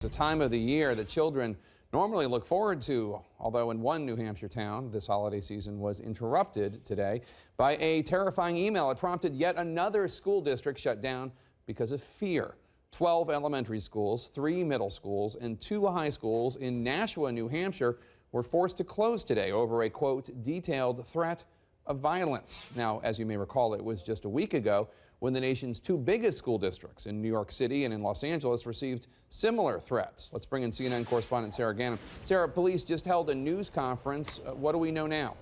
It's a time of the year that children normally look forward to, although in one New Hampshire town, this holiday season was interrupted today by a terrifying email. It prompted yet another school district shut down because of fear. 12 elementary schools, 3 middle schools, and 2 high schools in Nashua, New Hampshire were forced to close today over a, quote, detailed threat of violence. Now, as you may recall, it was just a week ago when the nation's 2 biggest school districts in New York City and in Los Angeles received similar threats. Let's bring in CNN correspondent Sarah Ganim. Sarah, police just held a news conference. What do we know now?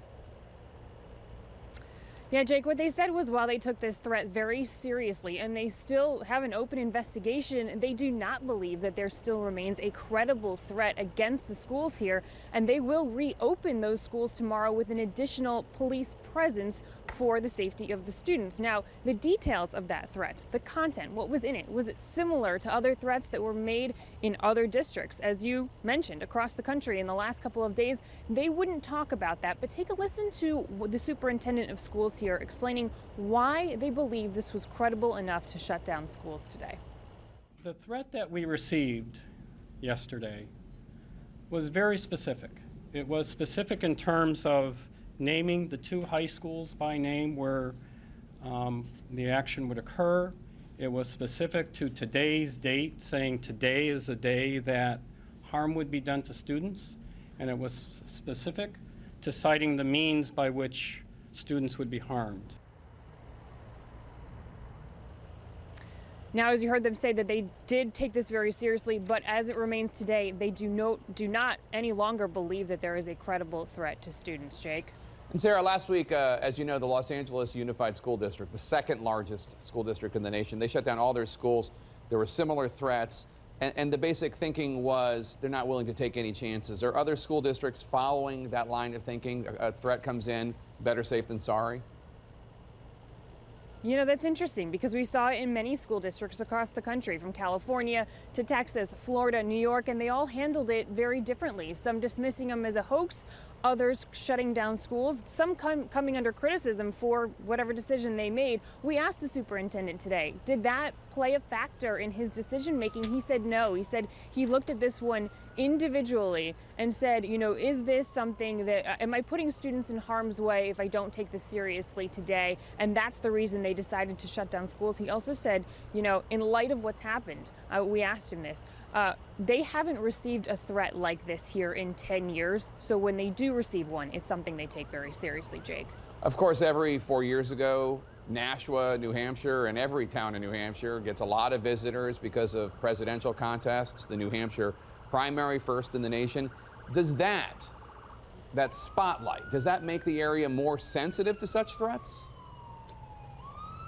Yeah, Jake, what they said was while they took this threat very seriously and they still have an open investigation, they do not believe that there still remains a credible threat against the schools here, and they will reopen those schools tomorrow with an additional police presence for the safety of the students. Now, the details of that threat, the content, what was in it, was it similar to other threats that were made in other districts? As you mentioned, across the country in the last couple of days, they wouldn't talk about that, but take a listen to the superintendent of schools here explaining why they believe this was credible enough to shut down schools today. The threat that we received yesterday was very specific. It was specific in terms of naming the 2 high schools by name where the action would occur. It was specific to today's date, saying today is the day that harm would be done to students, and it was specific to citing the means by which students would be harmed. Now, as you heard them say, that they did take this very seriously, but as it remains today, they do not any longer believe that there is a credible threat to students. Jake? And Sarah, last week, as you know, the Los Angeles Unified School District, the 2nd largest school district in the nation, they shut down all their schools. There were similar threats, and the basic thinking was they're not willing to take any chances. Are other school districts following that line of thinking? A threat comes in, better safe than sorry? You know, that's interesting because we saw it in many school districts across the country, from California to Texas, Florida, New York, and they all handled it very differently. Some dismissing them as a hoax, others shutting down schools, some coming under criticism for whatever decision they made. We asked the superintendent today, did that play a factor in his decision making? He said no. He said he looked at this one individually and said, you know, is this something that, am I putting students in harm's way if I don't take this seriously today? And that's the reason they decided to shut down schools. He also said, you know, in light of what's happened, we asked him this, they haven't received a threat like this here in 10 years. So when they do receive one, it's something they take very seriously, Jake. Of course, every 4 years ago, Nashua, New Hampshire, and every town in New Hampshire gets a lot of visitors because of presidential contests, the New Hampshire primary, first in the nation. Does that spotlight, does that make the area more sensitive to such threats?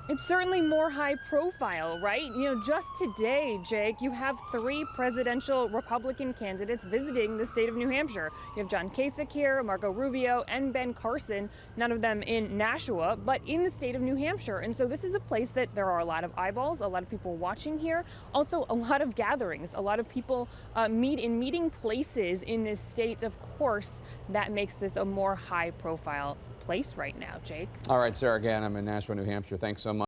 It's certainly more high profile, right? You know, just today, Jake, you have 3 presidential Republican candidates visiting the state of New Hampshire. You have John Kasich here, Marco Rubio, and Ben Carson, none of them in Nashua, but in the state of New Hampshire. And so this is a place that there are a lot of eyeballs, a lot of people watching here, also a lot of gatherings, a lot of people meet in meeting places in this state. Of course, that makes this a more high profile place right now, Jake. All right, Sarah Ganim in Nashua, New Hampshire. Thanks so much.